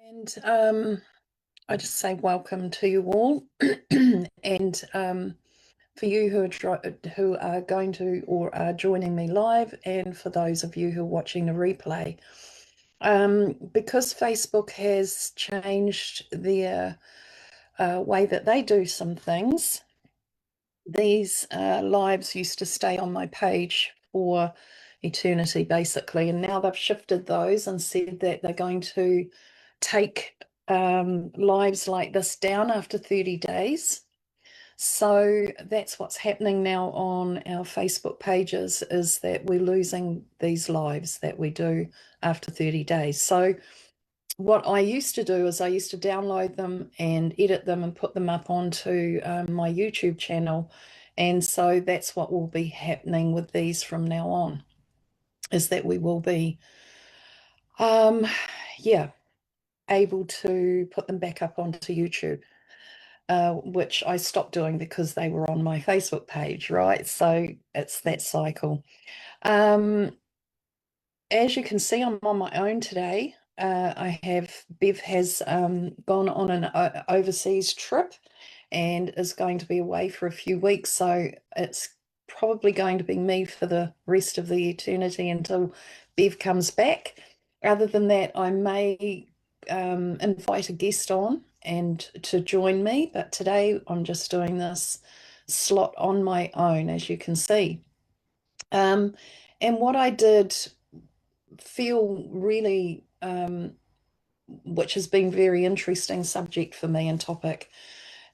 And I just say welcome to you all, and for you who are going to or are joining me live, and for those of you who are watching the replay, because Facebook has changed their way that they do some things. These lives used to stay on my page for eternity, basically, and now they've shifted those and said that they're going to take lives like this down after 30 days. So that's what's happening now on our Facebook pages, is that we're losing these lives that we do after 30 days. So what I used to do is I used to download them and edit them and put them up onto my YouTube channel. And so that's what will be happening with these from now on, is that we will be, um, yeah, able to put them back up onto YouTube, which I stopped doing because they were on my Facebook page, right? So it's that cycle. As you can see, I'm on my own today. Bev has gone on an overseas trip and is going to be away for a few weeks. So it's probably going to be me for the rest of the eternity until Bev comes back. Other than that, I may invite a guest on and to join me, but today I'm just doing this slot on my own, as you can see. And what I did feel really, which has been very interesting subject for me and topic,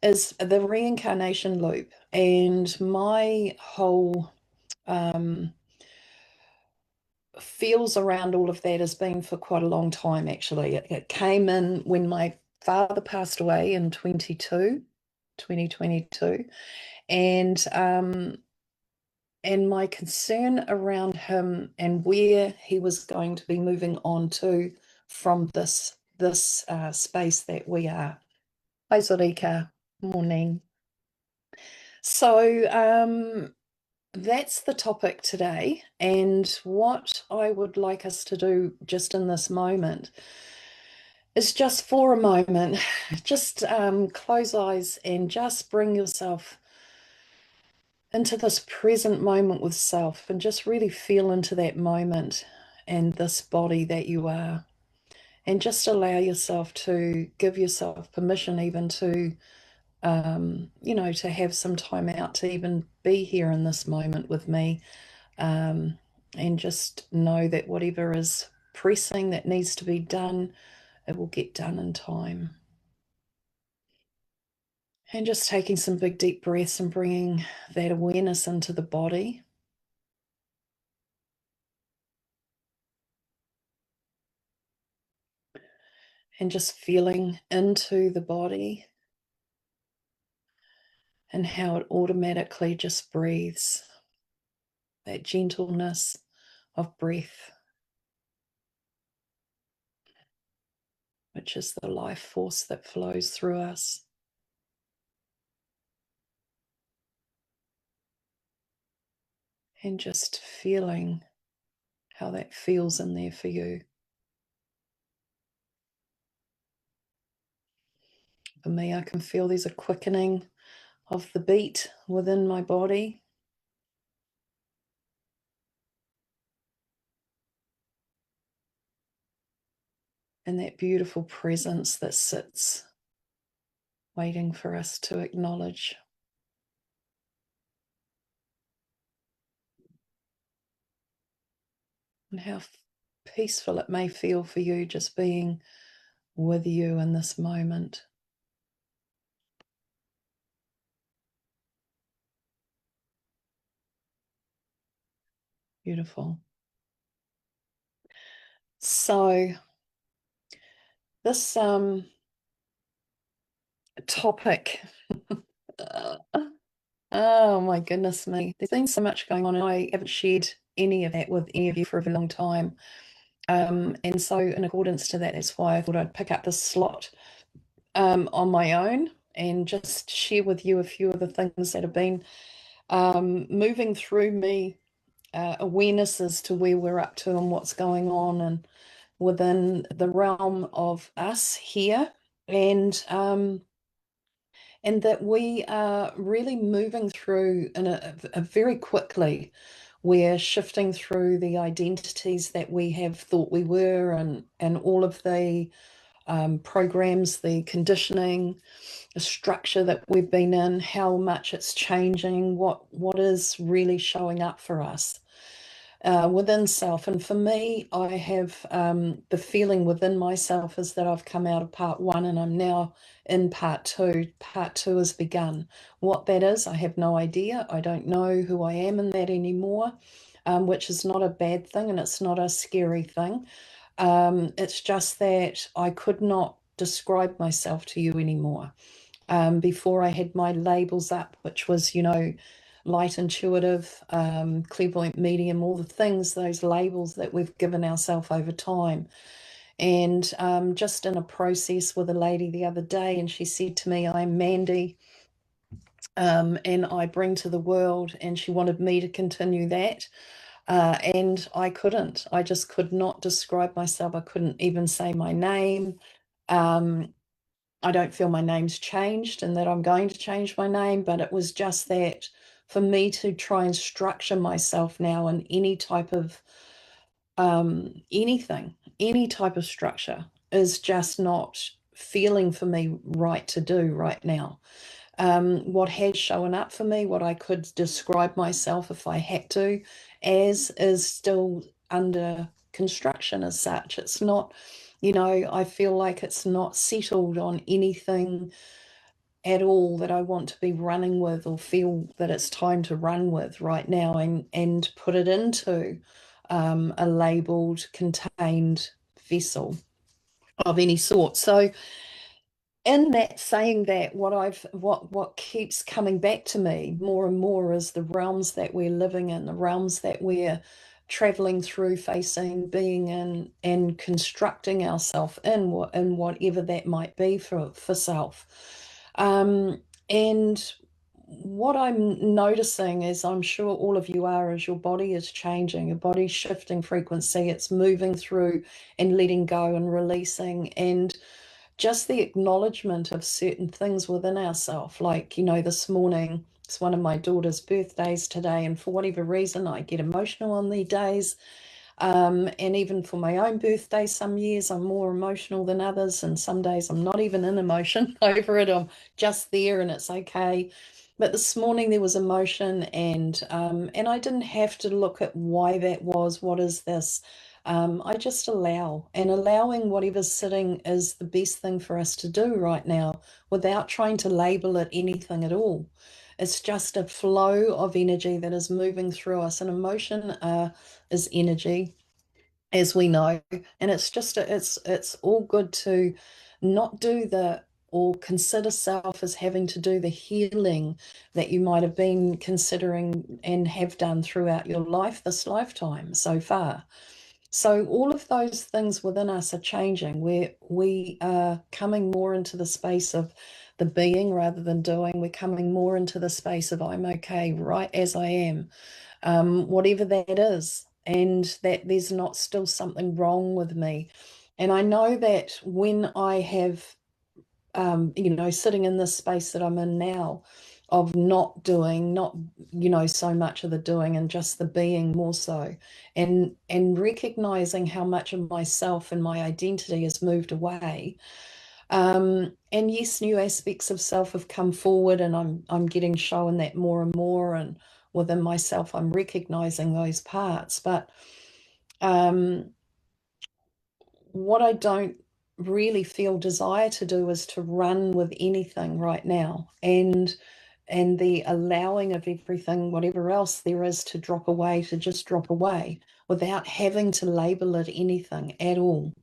is the reincarnation loop. And my whole feels around all of that has been for quite a long time, actually. It came in when my father passed away in 2022. And my concern around him and where he was going to be moving on to from this space that we are. Hi, Zorika. Morning. So that's the topic today, and what I would like us to do just in this moment is just for a moment, just close eyes and just bring yourself into this present moment with self, and just really feel into that moment and this body that you are, and just allow yourself to give yourself permission even to to have some time out to even be here in this moment with me, and just know that whatever is pressing that needs to be done, it will get done in time. And just taking some big deep breaths and bringing that awareness into the body. And just feeling into the body and how it automatically just breathes. That gentleness of breath, which is the life force that flows through us. And just feeling how that feels in there for you. For me, I can feel there's a quickening of the beat within my body. And that beautiful presence that sits, waiting for us to acknowledge. And how peaceful it may feel for you just being with you in this moment. Beautiful. So this topic, oh my goodness me, there's been so much going on, and I haven't shared any of that with any of you for a very long time. And so in accordance to that, that's why I thought I'd pick up this slot on my own and just share with you a few of the things that have been moving through me, awareness as to where we're up to and what's going on, and within the realm of us here, and and that we are really moving through in a very quickly. We're shifting through the identities that we have thought we were, and all of the programs, the conditioning, the structure that we've been in, how much it's changing, what is really showing up for us within self. And for me, I have the feeling within myself is that I've come out of part one and I'm now in part two. Part two has begun. What that is, I have no idea. I don't know who I am in that anymore, which is not a bad thing and it's not a scary thing. It's just that I could not describe myself to you anymore. Before I had my labels up, which was, light intuitive, clairvoyant medium, all the things, those labels that we've given ourselves over time. And just in a process with a lady the other day, and she said to me, I'm Mandy, and I bring to the world, and she wanted me to continue that. And I couldn't. I just could not describe myself. I couldn't even say my name. Um, I don't feel my name's changed and that I'm going to change my name, but it was just that for me to try and structure myself now in any type of anything, any type of structure is just not feeling for me right to do right now. What has shown up for me, what I could describe myself if I had to, as is still under construction as such. It's not, I feel like it's not settled on anything at all that I want to be running with or feel that it's time to run with right now and put it into a labeled, contained vessel of any sort. So in that saying that, what keeps coming back to me more and more is the realms that we're living in, the realms that we're traveling through, facing, being in, and constructing ourselves in whatever that might be for self. And what I'm noticing, as I'm sure all of you are, is your body is changing, your body's shifting frequency, it's moving through and letting go and releasing, and just the acknowledgement of certain things within ourselves. Like, this morning, it's one of my daughter's birthdays today, and for whatever reason, I get emotional on these days. And even for my own birthday, some years I'm more emotional than others, and some days I'm not even in emotion over it. I'm just there, and it's okay. But this morning there was emotion, and I didn't have to look at why that was. What is this? I just allow, and allowing whatever's sitting is the best thing for us to do right now, without trying to label it anything at all. It's just a flow of energy that is moving through us, and emotion is energy, as we know. And it's all good to not do the or consider self as having to do the healing that you might have been considering and have done throughout your life, this lifetime so far. So all of those things within us are changing. We are coming more into the space of the being rather than doing. We're coming more into the space of I'm okay right as I am, whatever that is, and that there's not still something wrong with me. And I know that when I have, sitting in this space that I'm in now, of not doing, not, so much of the doing and just the being more so, and recognizing how much of myself and my identity has moved away. And yes, new aspects of self have come forward, and I'm getting shown that more and more, and within myself, I'm recognizing those parts. But um, what I don't really feel desire to do is to run with anything right now, and the allowing of everything, whatever else there is, to drop away, to just drop away without having to label it anything at all.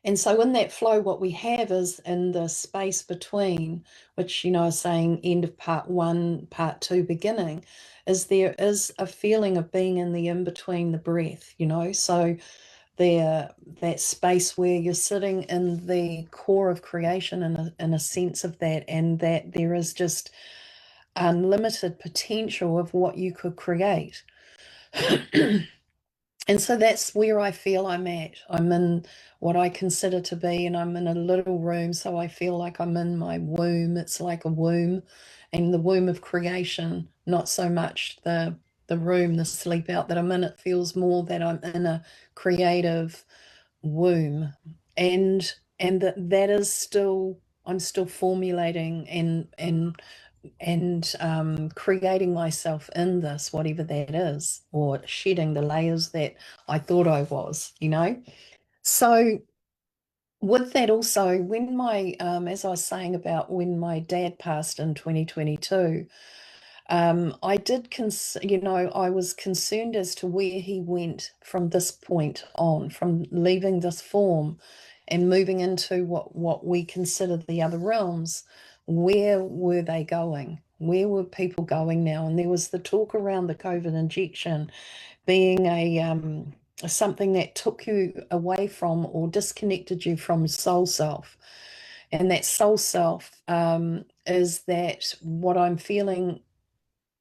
And so in that flow, what we have is in the space between, which, is saying end of part one, part two, beginning, is there is a feeling of being in the in between the breath, so there, that space where you're sitting in the core of creation, in a sense of that, and that there is just unlimited potential of what you could create. And so that's where I feel I'm at. I'm in what I consider to be, and I'm in a little room, so I feel like I'm in my womb. It's like a womb, and the womb of creation, not so much the room, the sleep out that I'm in. It feels more that I'm in a creative womb. And that is still, I'm still formulating and creating myself in this, whatever that is, or shedding the layers that I thought I was, you know? So with that also, when my, as I was saying about when my dad passed in 2022, I did, I was concerned as to where he went from this point on, from leaving this form and moving into what we consider the other realms. Where were they going? Where were people going now? And there was the talk around the COVID injection being a something that took you away from or disconnected you from soul self. And that soul self is that what I'm feeling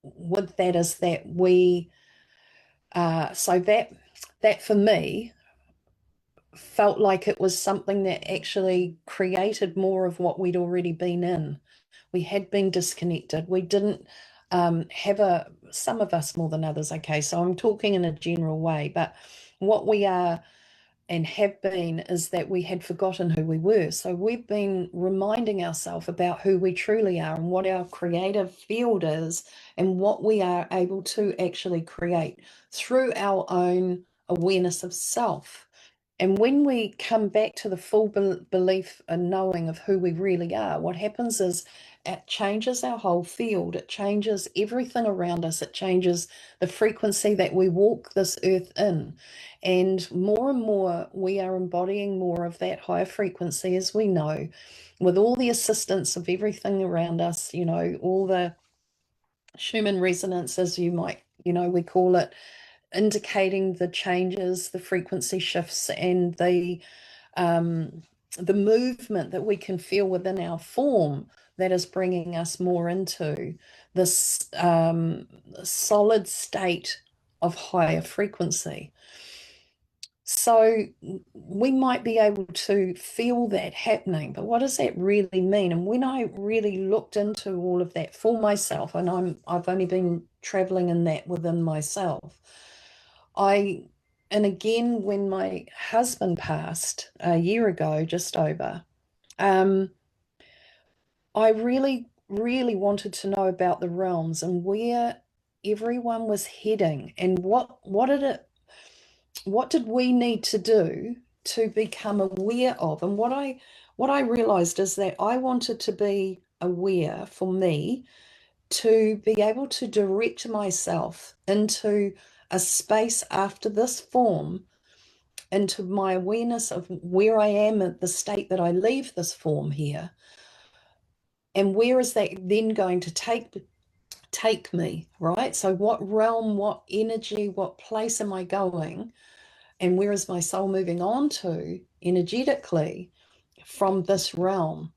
with that is that we so that for me felt like it was something that actually created more of what we'd already been in. We had been disconnected. We didn't have some of us more than others, okay, so I'm talking in a general way, but what we are and have been is that we had forgotten who we were. So we've been reminding ourselves about who we truly are and what our creative field is and what we are able to actually create through our own awareness of self. And when we come back to the full belief and knowing of who we really are, what happens is it changes our whole field. It changes everything around us. It changes the frequency that we walk this earth in. And more, we are embodying more of that higher frequency, as we know, with all the assistance of everything around us, all the Schumann resonance, as you might, we call it, indicating the changes, the frequency shifts, and um, the movement that we can feel within our form that is bringing us more into this solid state of higher frequency. So we might be able to feel that happening, but what does that really mean? And when I really looked into all of that for myself, and I've only been traveling in that within myself, I and again when my husband passed a year ago, just over, um, I really, really wanted to know about the realms and where everyone was heading and what did we need to do to become aware of? And what I realized is that I wanted to be aware for me to be able to direct myself into a space after this form, into my awareness of where I am at the state that I leave this form here, and where is that then going to take me, right? So what realm, what energy, what place am I going? And where is my soul moving on to energetically from this realm?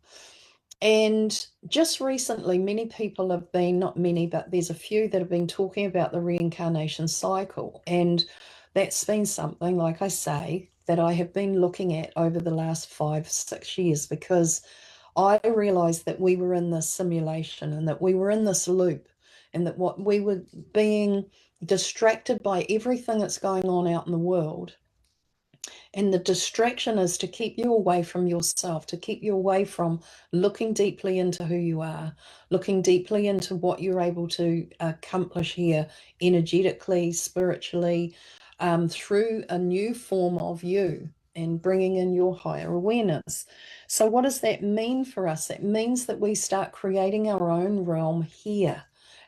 And just recently, many people have been, not many, but there's a few that have been talking about the reincarnation cycle. And that's been something, like I say, that I have been looking at over the last 5, 6 years, because I realized that we were in this simulation and that we were in this loop, and that what we were being distracted by everything that's going on out in the world, and the distraction is to keep you away from yourself, to keep you away from looking deeply into who you are, looking deeply into what you're able to accomplish here energetically, spiritually, through a new form of you and bringing in your higher awareness. So, what does that mean for us? It means that we start creating our own realm here,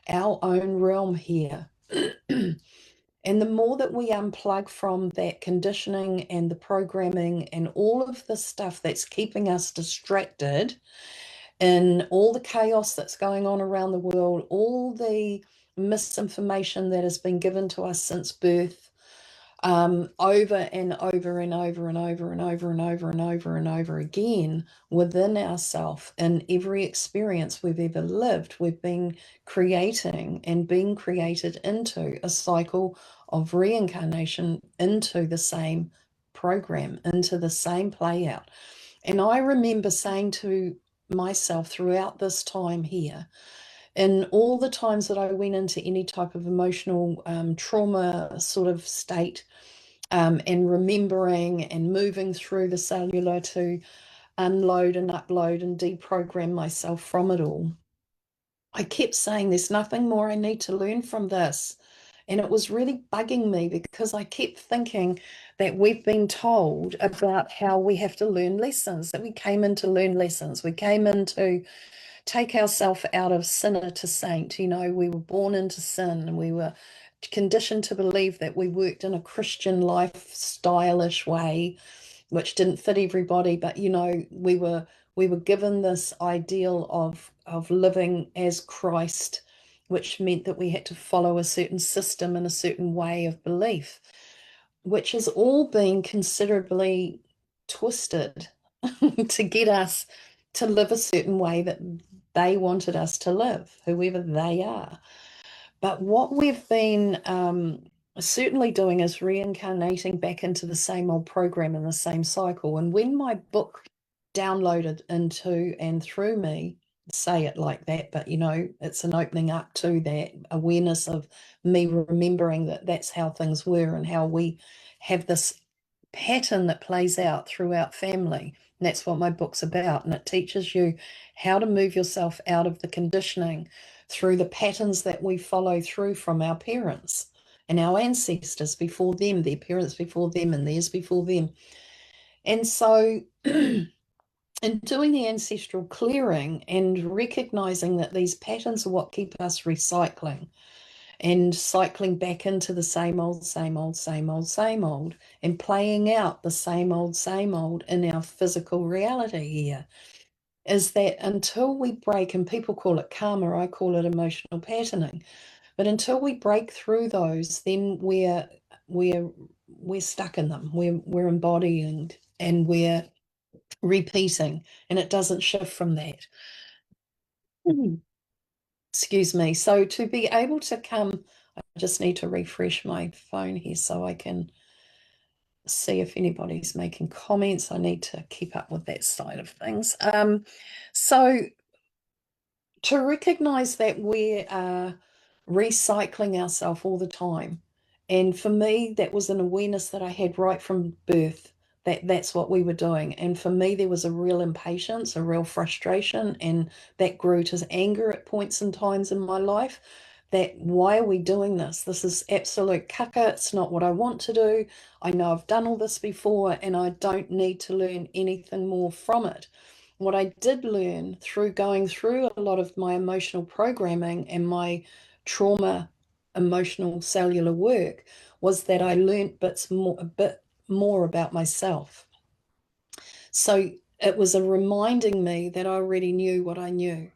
our own realm here. And the more that we unplug from that conditioning and the programming and all of the stuff that's keeping us distracted in all the chaos that's going on around the world, all the misinformation that has been given to us since birth, over and over and over and over and over and over and over and over again within ourselves. In every experience we've ever lived, we've been creating and being created into a cycle of reincarnation, into the same program, into the same play out. And I remember saying to myself throughout this time here, in all the times that I went into any type of emotional trauma sort of state, and remembering and moving through the cellular to unload and upload and deprogram myself from it all, I kept saying, there's nothing more I need to learn from this. And it was really bugging me because I kept thinking that we've been told about how we have to learn lessons, that we came in to learn lessons. We came in to take ourselves out of sinner to saint. You know, we were born into sin and we were conditioned to believe that we worked in a Christian lifestyle-ish way, which didn't fit everybody, but you know, we were given this ideal of living as Christ, which meant that we had to follow a certain system and a certain way of belief, which has all been considerably twisted to get us to live a certain way that they wanted us to live, whoever they are. But what we've been certainly doing is reincarnating back into the same old program and the same cycle. And when my book downloaded into and through me, say it like that, but you know, it's an opening up to that awareness of me remembering that that's how things were and how we have this pattern that plays out throughout family. And that's what my book's about. And it teaches you how to move yourself out of the conditioning through the patterns that we follow through from our parents and our ancestors before them, their parents before them, and theirs before them. And so, in doing the ancestral clearing and recognizing that these patterns are what keep us recycling and cycling back into the same old, same old, same old, same old, and playing out the same old in our physical reality here, is that until we break, and people call it karma, I call it emotional patterning, but until we break through those, then we're we're stuck in them. We're embodying and we're repeating, and it doesn't shift from that. Mhm. Excuse me. So to be able to come, I just need to refresh my phone here so I can see if anybody's making comments. I need to keep up with that side of things. So to recognize that we are recycling ourselves all the time. And for me, that was an awareness that I had right from birth, that that's what we were doing. And for me, there was a real impatience, a real frustration, and that grew to anger at points and times in my life. That why are we doing this? This is absolute caca. It's not what I want to do. I know I've done all this before, and I don't need to learn anything more from it. What I did learn through going through a lot of my emotional programming and my trauma emotional cellular work was that I learned a bit more about myself. So it was a reminding me that I already knew what I knew,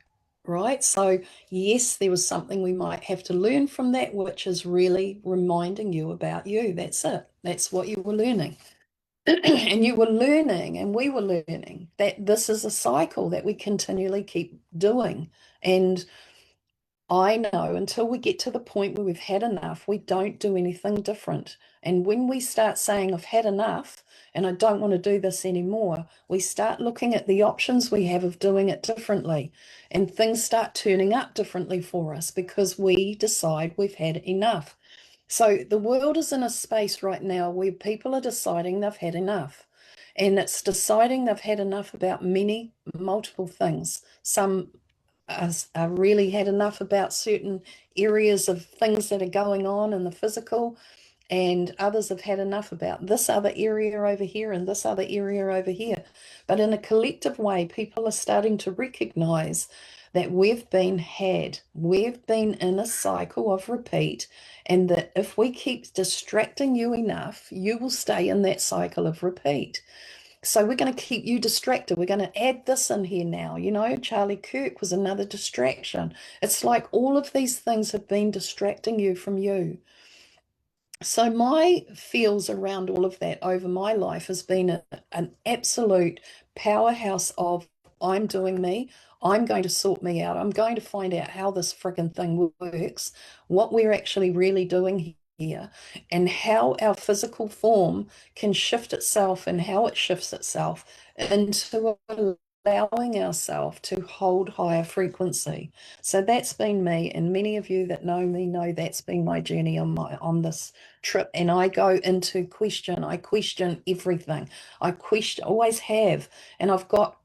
right? So yes, there was something we might have to learn from that, which is really reminding you about you. That's it. That's what you were learning. And you were learning, and we were learning that this is a cycle that we continually keep doing. And I know until we get to the point where we've had enough, we don't do anything different. And when we start saying, I've had enough and I don't want to do this anymore, we start looking at the options we have of doing it differently. And things start turning up differently for us because we decide we've had enough. So the world is in a space right now where people are deciding they've had enough. And it's deciding they've had enough about many, multiple things. Some are really had enough about certain areas of things that are going on in the physical, and others have had enough about this other area over here and this other area over here. But in a collective way, people are starting to recognize that we've been in a cycle of repeat, and that if we keep distracting you enough, you will stay in that cycle of repeat. So we're going to keep you distracted. We're going to add this in here now. You know, Charlie Kirk was another distraction. It's like all of these things have been distracting you from you. So my feels around all of that over my life has been an absolute powerhouse of I'm doing me. I'm going to sort me out. I'm going to find out how this friggin' thing works, what we're actually really doing here, and how our physical form can shift itself and how it shifts itself into allowing ourselves to hold higher frequency. So that's been me, and many of you that know me know that's been my journey on this trip. And I go into question. I question everything. I question, always have. And I've got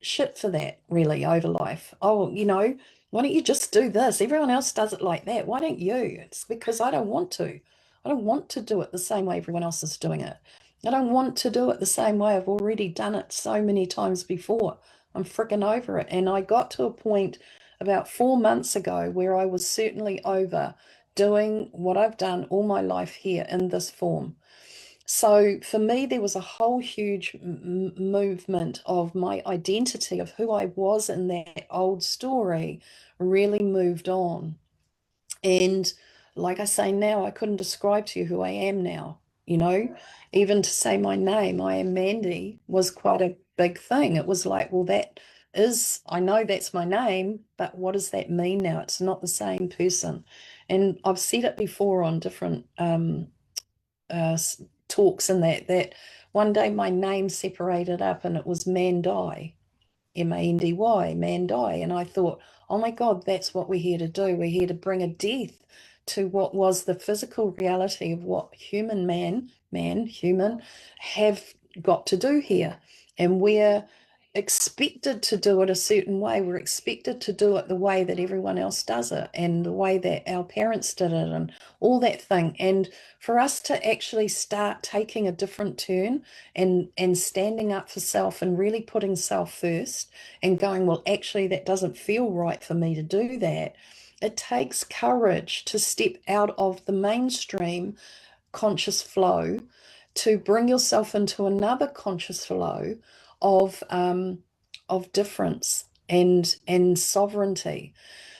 shit for that really over life. Oh, why don't you just do this? Everyone else does it like that. Why don't you? It's because I don't want to. I don't want to do it the same way everyone else is doing it. I don't want to do it the same way. I've already done it so many times before. I'm freaking over it. And I got to a point about 4 months ago where I was certainly over doing what I've done all my life here in this form. So for me, there was a whole huge movement of my identity of who I was in that old story really moved on. And like I say now, I couldn't describe to you who I am now. You know, even to say my name, I am Mandy, was quite a big thing. It was like, well, I know that's my name, but what does that mean now? It's not the same person. And I've said it before on different uh, talks and that one day my name separated up and it was Mandy, Mandy, Mandy. And I thought, oh my God, that's what we're here to do. We're here to bring a death to what was the physical reality of what human have got to do here. And we're expected to do it a certain way. We're expected to do it the way that everyone else does it and the way that our parents did it and all that thing. And for us to actually start taking a different turn and standing up for self and really putting self first and going, well, actually, that doesn't feel right for me to do that. It takes courage to step out of the mainstream conscious flow to bring yourself into another conscious flow of difference and sovereignty.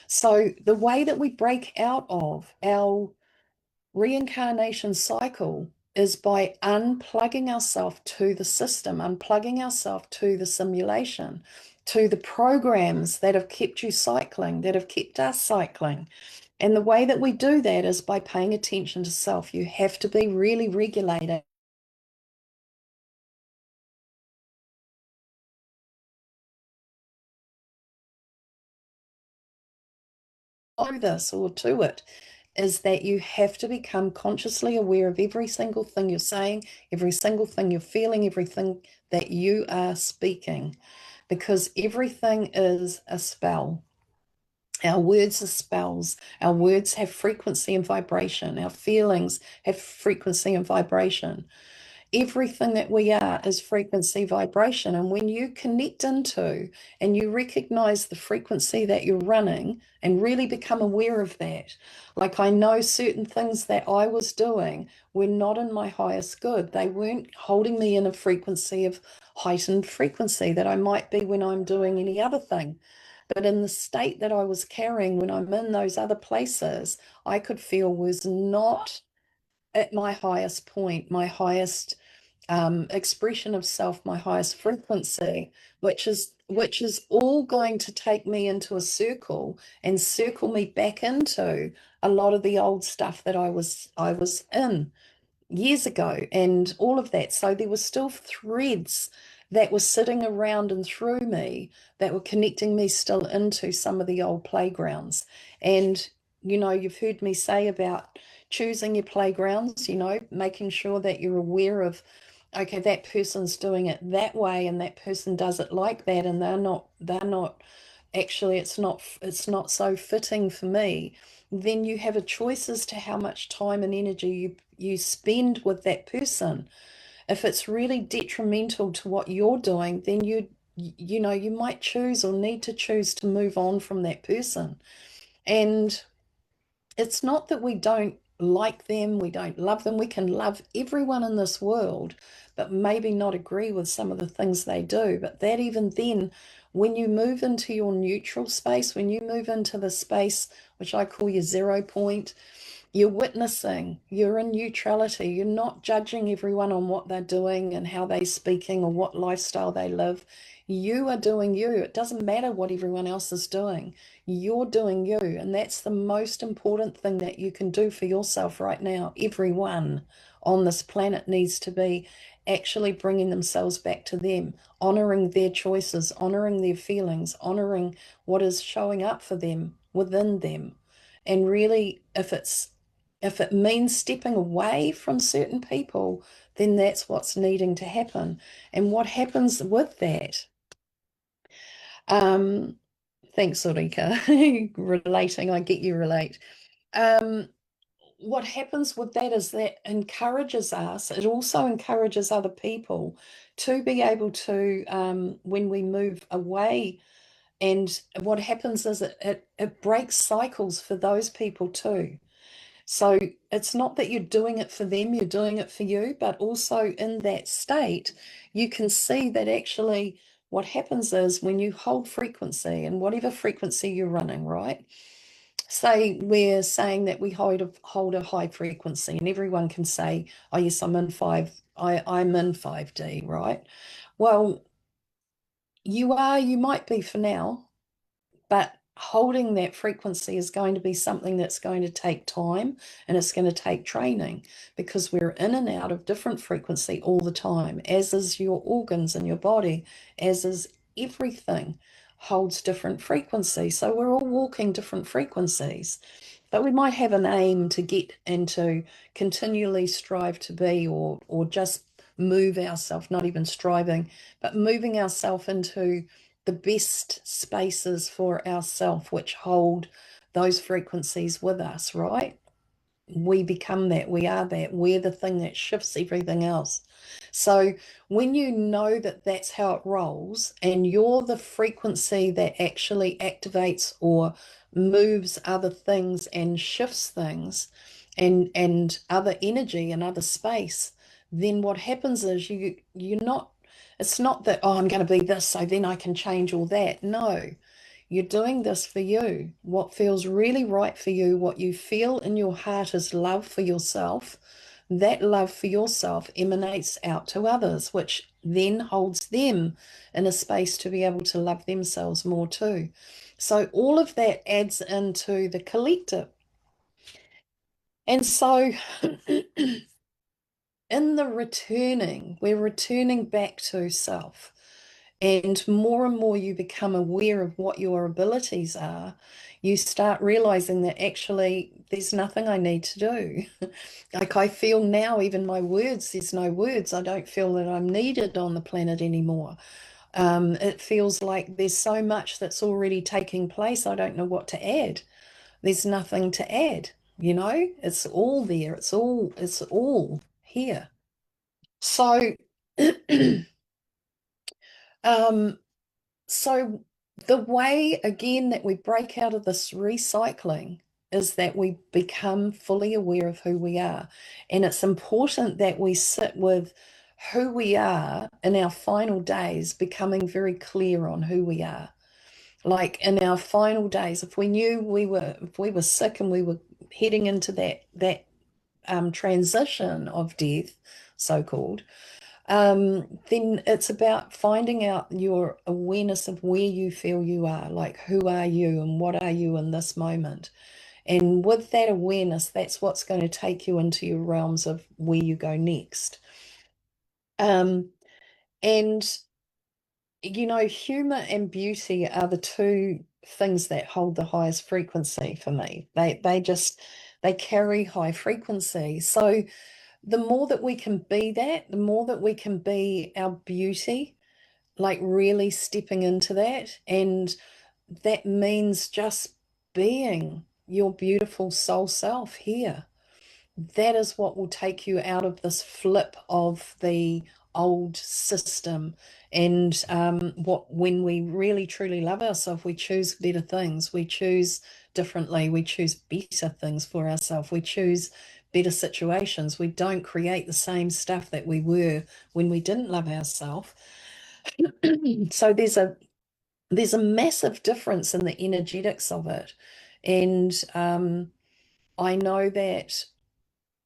So the way that we break out of our reincarnation cycle is by unplugging ourselves to the system, unplugging ourselves to the simulation, to the programs that have kept you cycling, that have kept us cycling. And the way that we do that is by paying attention to self. You have to be really regulated to this or to it. Is that you have to become consciously aware of every single thing you're saying, every single thing you're feeling, everything that you are speaking, because everything is a spell. Our words are spells. Our words have frequency and vibration. Our feelings have frequency and vibration. Everything that we are is frequency vibration. And when you connect into and you recognize the frequency that you're running and really become aware of that, like I know certain things that I was doing were not in my highest good. They weren't holding me in a frequency of heightened frequency that I might be when I'm doing any other thing. But in the state that I was carrying when I'm in those other places, I could feel was not at my highest point, my highest expression of self, my highest frequency, which is all going to take me into a circle and circle me back into a lot of the old stuff that I was in years ago and all of that. So there were still threads that were sitting around and through me that were connecting me still into some of the old playgrounds. And, you've heard me say about choosing your playgrounds, making sure that you're aware of, okay, that person's doing it that way and that person does it like that, and they're not actually it's not so fitting for me. Then you have a choice as to how much time and energy you spend with that person. If it's really detrimental to what you're doing, then you might choose or need to choose to move on from that person. And it's not that we don't like them, we don't love them. We can love everyone in this world, but maybe not agree with some of the things they do. But that even then, when you move into your neutral space, when you move into the space which I call your 0 point, You're witnessing, you're in neutrality, you're not judging everyone on what they're doing and how they're speaking or what lifestyle they live. You are doing you. It doesn't matter what everyone else is doing. You're doing you. And that's the most important thing that you can do for yourself right now. Everyone on this planet needs to be actually bringing themselves back to them, honoring their choices, honoring their feelings, honoring what is showing up for them within them. And really, if it means stepping away from certain people, then that's what's needing to happen. And what happens with that? Um, Thanks, Ulrika. Relating, I get you relate. Um, what happens with that is that encourages us, it also encourages other people to be able to, when we move away, and what happens is it breaks cycles for those people too. So it's not that you're doing it for them, you're doing it for you, but also in that state, you can see that actually what happens is when you hold frequency and whatever frequency you're running, right? Say we're saying that we hold a high frequency, and everyone can say, oh yes, I'm in 5D, right? Well, you might be for now, but holding that frequency is going to be something that's going to take time, and it's going to take training, because we're in and out of different frequency all the time, as is your organs and your body, as is everything holds different frequencies. So we're all walking different frequencies. But we might have an aim to get into, continually strive to be, or just move ourselves, not even striving, but moving ourselves into the best spaces for ourself, which hold those frequencies with us, right? We become that, we are that, we're the thing that shifts everything else. So when you know that that's how it rolls, and you're the frequency that actually activates or moves other things and shifts things, and other energy and other space, then what happens is you're not, it's not that, oh, I'm going to be this so then I can change all that. No, you're doing this for you. What feels really right for you, what you feel in your heart is love for yourself. That love for yourself emanates out to others, which then holds them in a space to be able to love themselves more too. So all of that adds into the collective. And so in the returning, we're returning back to self. And more you become aware of what your abilities are, you start realizing that actually there's nothing I need to do. Like I feel now, even my words, there's no words. I don't feel that I'm needed on the planet anymore. It feels like there's so much that's already taking place. I don't know what to add. There's nothing to add, you know? It's all there. It's all here. So um So the way, again, that we break out of this recycling is that we become fully aware of who we are. And it's important that we sit with who we are in our final days, becoming very clear on who we are. Like in our final days, if we were sick and we were heading into that transition of death, so called, then it's about finding out your awareness of where you feel you are, like who are you and what are you in this moment. And with that awareness, that's what's going to take you into your realms of where you go next. Um, and humor and beauty are the two things that hold the highest frequency for me. They carry high frequency. So the more that we can be that, the more that we can be our beauty, like really stepping into that. And that means just being your beautiful soul self here. That is what will take you out of this flip of the old system. And when we really truly love ourselves, we choose better things, we choose differently, we choose better things for ourselves, we choose better situations. We don't create the same stuff that we were when we didn't love ourselves. So there's a massive difference in the energetics of it. And I know that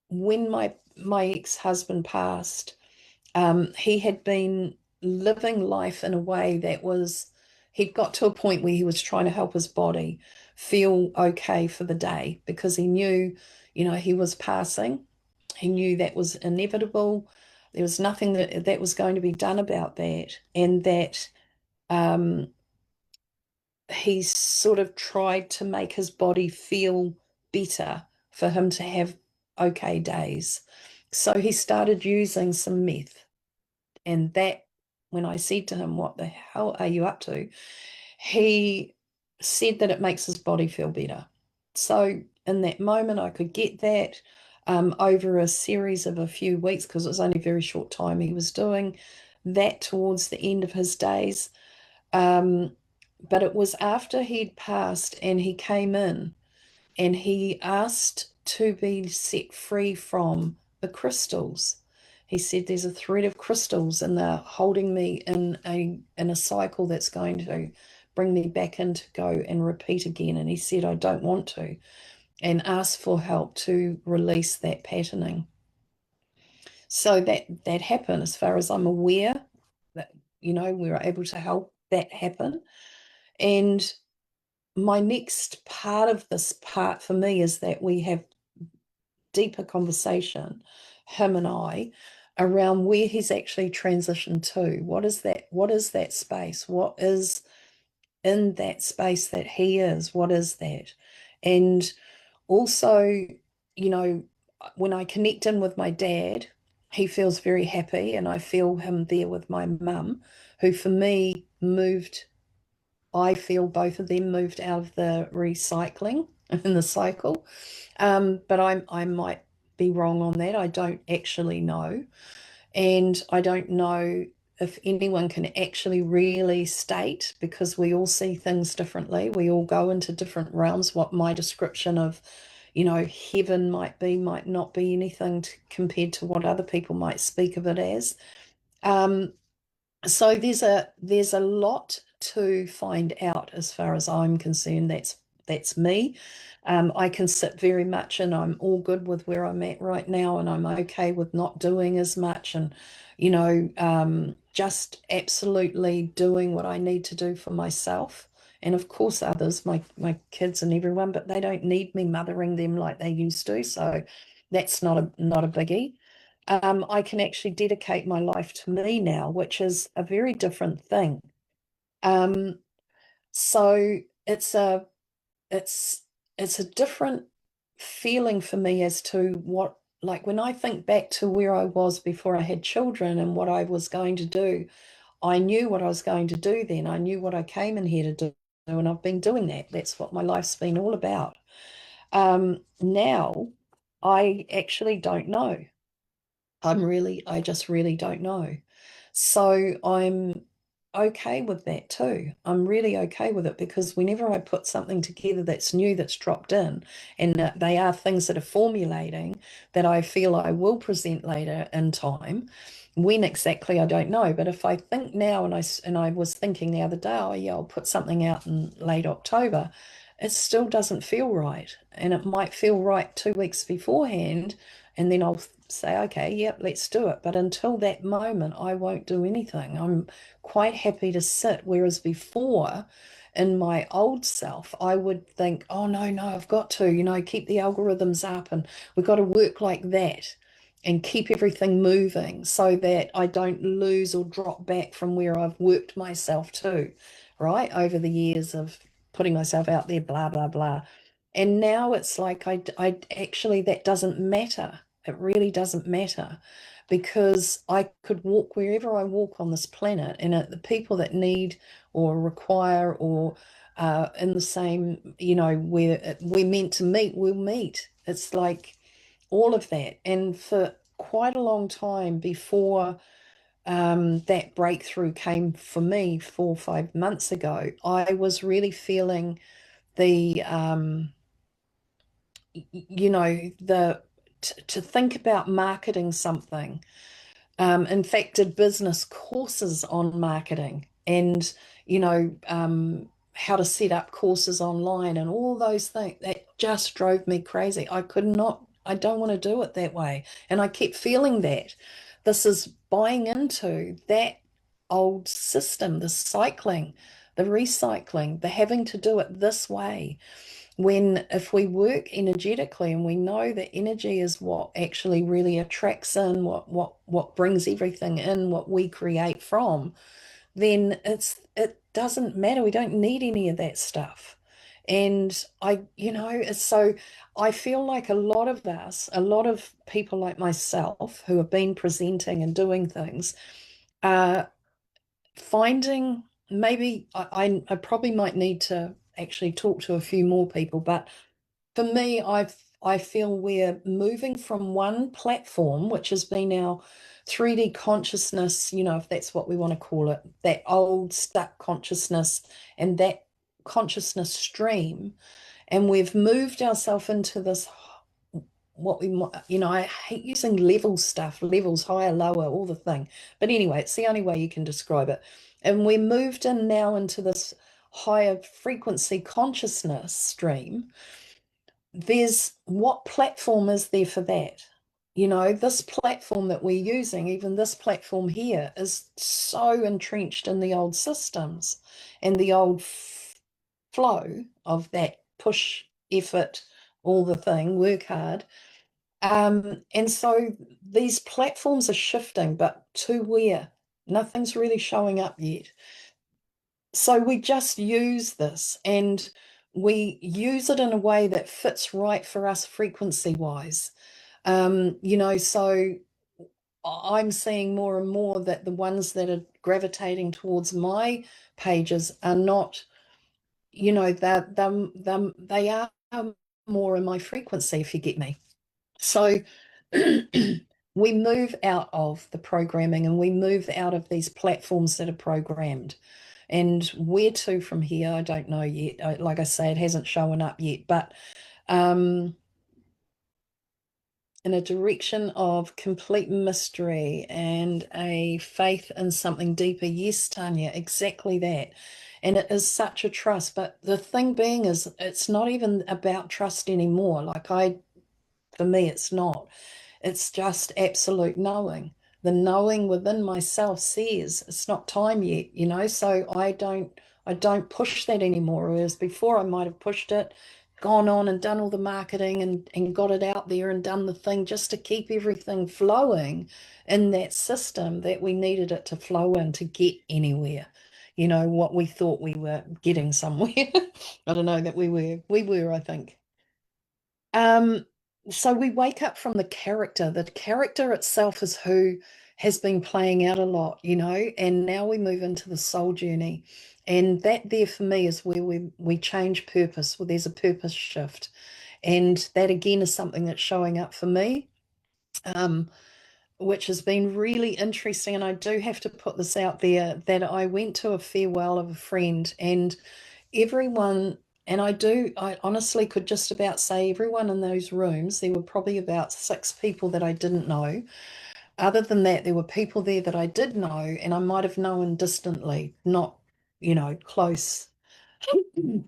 when my ex-husband passed, he had been living life in a way that was, he'd got to a point where he was trying to help his body feel okay for the day because he knew, he was passing. He knew that was inevitable. There was nothing that was going to be done about that, and that um, he sort of tried to make his body feel better for him to have okay days. So he started using some meth. And that, when I said to him, "What the hell are you up to?" he said that it makes his body feel better. So in that moment, I could get that over a series of a few weeks, because it was only a very short time he was doing that towards the end of his days. Um, but it was after he'd passed and he came in and he asked to be set free from the crystals. He said there's a thread of crystals and they're holding me in a cycle that's going to bring me back in to go and repeat again. And he said, I don't want to, and asked for help to release that patterning. So that happened, as far as I'm aware, that we were able to help that happen. And my next part of this part for me is that we have deeper conversation, him and I, around where he's actually transitioned to. What is that space? What is in that space that he is? What is that? And also, you know, when I connect in with my dad, he feels very happy, and I feel him there with my mum, who for me moved. I feel both of them moved out of the recycling in the cycle. But I might be wrong on that. I don't actually know. And I don't know if anyone can actually really state, because we all see things differently. We all go into different realms. What my description of, heaven might be, might not be anything compared to what other people might speak of it as. Um, so there's a lot to find out as far as I'm concerned. That's me. I can sit very much, and I'm all good with where I'm at right now, and I'm okay with not doing as much, and just absolutely doing what I need to do for myself, and of course others, my kids and everyone, but they don't need me mothering them like they used to. So that's not a biggie. I can actually dedicate my life to me now, which is a very different thing. Um, so it's it's a different feeling for me as to what, like when I think back to where I was before I had children and what I was going to do, I knew what I was going to do then. I knew what I came in here to do, and I've been doing that. That's what my life's been all about. Now I actually don't know. I just really don't know. So I'm okay with that too. I'm really okay with it, because whenever I put something together that's new, that's dropped in, and they are things that are formulating that I feel I will present later in time. When exactly, I don't know. But if I think now, and I was thinking the other day, oh yeah, I'll put something out in late October, it still doesn't feel right. And it might feel right 2 weeks beforehand, and then I'll say, okay, yep, let's do it. But until that moment, I won't do anything. I'm quite happy to sit. Whereas before, in my old self, I would think, oh, no, no, I've got to, keep the algorithms up, and we've got to work like that and keep everything moving so that I don't lose or drop back from where I've worked myself to, right? Over the years of putting myself out there, blah, blah, blah. And now it's like I actually, that doesn't matter. It really doesn't matter, because I could walk wherever I walk on this planet, and the people that need or require or in the same, where we're meant to meet, we'll meet. It's like all of that. And for quite a long time before that breakthrough came for me 4 or 5 months ago, I was really feeling the to think about marketing something. In fact, did business courses on marketing, and how to set up courses online and all those things. That just drove me crazy. I could not, I don't want to do it that way. And I kept feeling that this is buying into that old system, the cycling, the recycling, the having to do it this way. When if we work energetically and we know that energy is what actually really attracts in, what brings everything in, what we create from, then it doesn't matter. We don't need any of that stuff. And it's so I feel like a lot of us, a lot of people like myself who have been presenting and doing things, are finding maybe I probably might need to actually talk to a few more people, but for me, I feel we're moving from one platform, which has been our 3D consciousness, if that's what we want to call it, that old stuck consciousness and that consciousness stream, and we've moved ourselves into this what we I hate using level stuff, levels higher, lower, all the thing. But anyway, it's the only way you can describe it. And we moved in now into this higher frequency consciousness stream. There's what platform is there for that? This platform that we're using, even this platform here, is so entrenched in the old systems and the old flow of that push, effort, all the thing, work hard. And so these platforms are shifting, but to where? Nothing's really showing up yet. So we just use this and we use it in a way that fits right for us frequency wise. So I'm seeing more and more that the ones that are gravitating towards my pages are not, they are more in my frequency, if you get me. So we move out of the programming and we move out of these platforms that are programmed. And where to from here, I don't know yet. Like I say, it hasn't shown up yet, but um, in a direction of complete mystery and a faith in something deeper. Yes, Tanya, exactly that. And it is such a trust. But the thing being is, it's not even about trust anymore. For me, it's not. It's just absolute knowing. The knowing within myself says it's not time yet, so I don't push that anymore. Whereas before I might have pushed it, gone on and done all the marketing and got it out there and done the thing just to keep everything flowing in that system that we needed it to flow in to get anywhere. What we thought we were getting somewhere. I don't know that we were, I think. Um, so we wake up from the character. The character itself is who has been playing out a lot, and now we move into the soul journey. And that there for me is where we change purpose, where there's a purpose shift. And that again is something that's showing up for me, um, which has been really interesting. And I do have to put this out there that I went to a farewell of a friend and everyone, and I honestly could just about say everyone in those rooms, there were probably about 6 people that I didn't know. Other than that, there were people there that I did know, and I might have known distantly, not, close,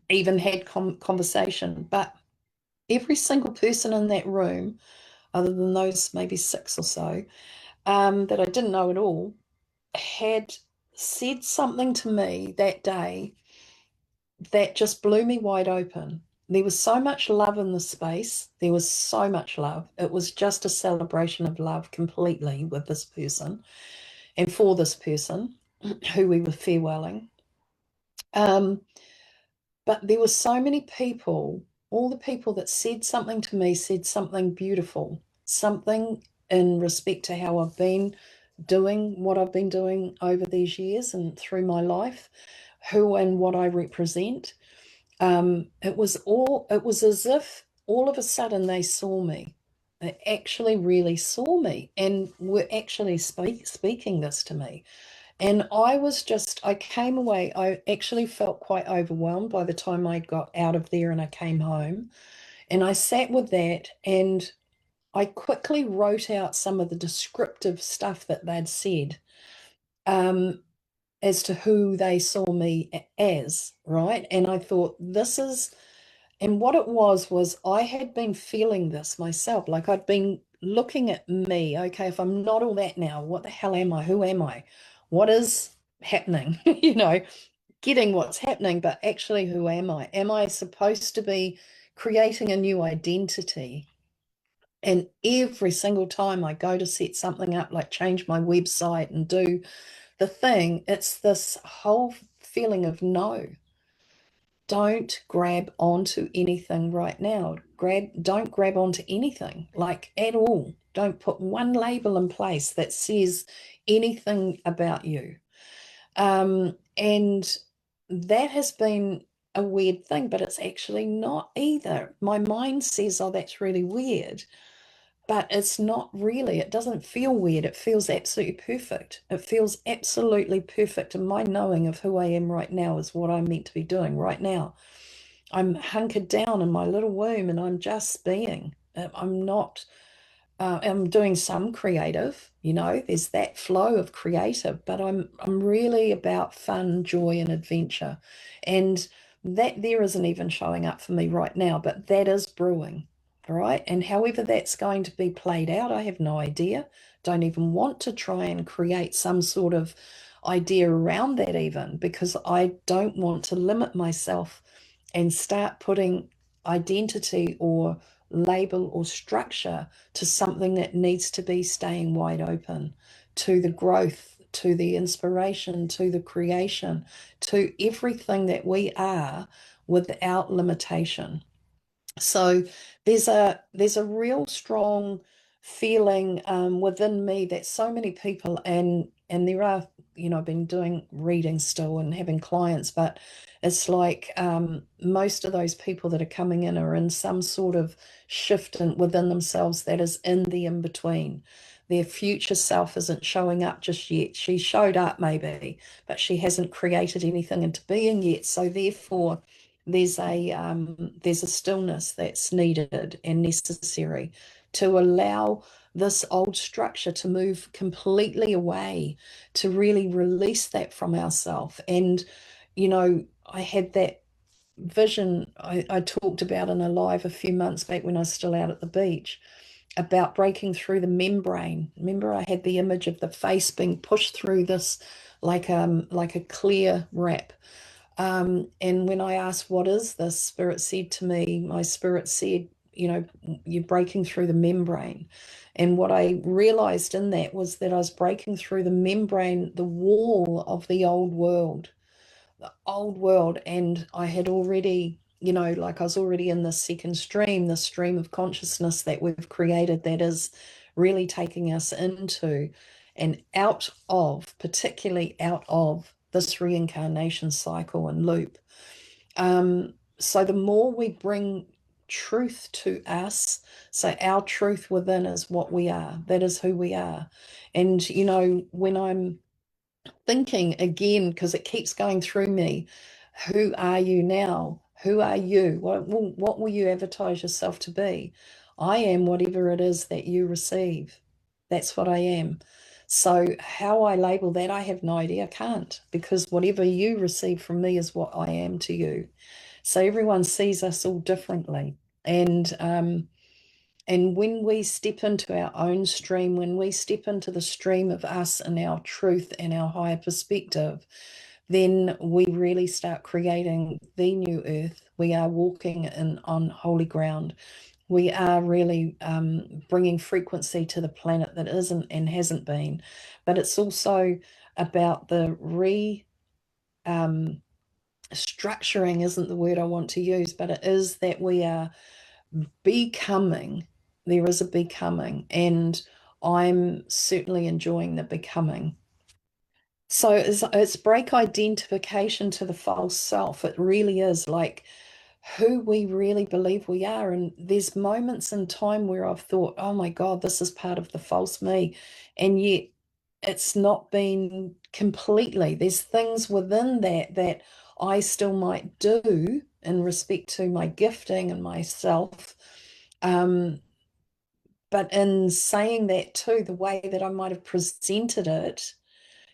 even had conversation. But every single person in that room, other than those maybe 6 or so, that I didn't know at all, had said something to me that day that just blew me wide open. There was so much love in the space. There was so much love. It was just a celebration of love completely with this person and for this person who we were farewelling. Um, but there were so many people, all the people that said something to me said something beautiful, something in respect to how I've been doing what I've been doing over these years and through my life, who and what I represent. It was as if all of a sudden they saw me. They actually really saw me and were actually speaking this to me. And I came away, I actually felt quite overwhelmed by the time I got out of there and I came home. And I sat with that and I quickly wrote out some of the descriptive stuff that they'd said. Um, as to who they saw me as, right? And I thought, this is, and what it was I had been feeling this myself. Like I'd been looking at me, okay, if I'm not all that now, what the hell am I? Who am I? What is happening? Getting what's happening, but actually, who am I? Am I supposed to be creating a new identity? And every single time I go to set something up, like change my website and do the thing, it's this whole feeling of no, don't grab onto anything right now. Don't grab onto anything, like at all. Don't put one label in place that says anything about you. And that has been a weird thing, but it's actually not either. My mind says, oh, that's really weird, but it's not really. It doesn't feel weird. It feels absolutely perfect. It feels absolutely perfect. And my knowing of who I am right now is what I'm meant to be doing right now. I'm hunkered down in my little womb and I'm just being. I'm not I'm doing some creative, there's that flow of creative, but I'm really about fun, joy, and adventure. And that there isn't even showing up for me right now, but that is brewing, right? And however that's going to be played out, I have no idea. Don't even want to try and create some sort of idea around that, even because I don't want to limit myself and start putting identity or label or structure to something that needs to be staying wide open to the growth, to the inspiration, to the creation, to everything that we are without limitation. So there's a real strong feeling within me that so many people, and there are, I've been doing readings still and having clients, but it's like most of those people that are coming in are in some sort of shift within themselves that is in the in between. Their future self isn't showing up just yet. She showed up maybe, but she hasn't created anything into being yet. So therefore, there's a stillness that's needed and necessary to allow this old structure to move completely away, to really release that from ourselves. And I had that vision I talked about in a live a few months back when I was still out at the beach about breaking through the membrane. Remember, I had the image of the face being pushed through this like a clear wrap. And when I asked, what is this? Spirit said to me, my spirit said, you're breaking through the membrane. And what I realized in that was that I was breaking through the membrane, the wall of the old world. And I had already, like I was already in the second stream, the stream of consciousness that we've created that is really taking us into and out of, particularly out of this reincarnation cycle and loop. So the more we bring truth to us, so our truth within is what we are, that is who we are. And, when I'm thinking again, because it keeps going through me, who are you now? Who are you? What will you advertise yourself to be? I am whatever it is that you receive. That's what I am. So how I label that, I have no idea. I can't, because whatever you receive from me is what I am to you. So everyone sees us all differently. And when we step into our own stream, when we step into the stream of us and our truth and our higher perspective, then we really start creating the new earth. We are walking on holy ground. We are really bringing frequency to the planet that isn't and hasn't been. But it's also about the um, structuring, isn't the word I want to use, but it is that we are becoming. There is a becoming, and I'm certainly enjoying the becoming. So it's break identification to the false self. It really is like who we really believe we are. And there's moments in time where I've thought, oh my God, this is part of the false me. And yet it's not been completely. There's things within that I still might do in respect to my gifting and myself. Um, but in saying that too, the way that I might have presented it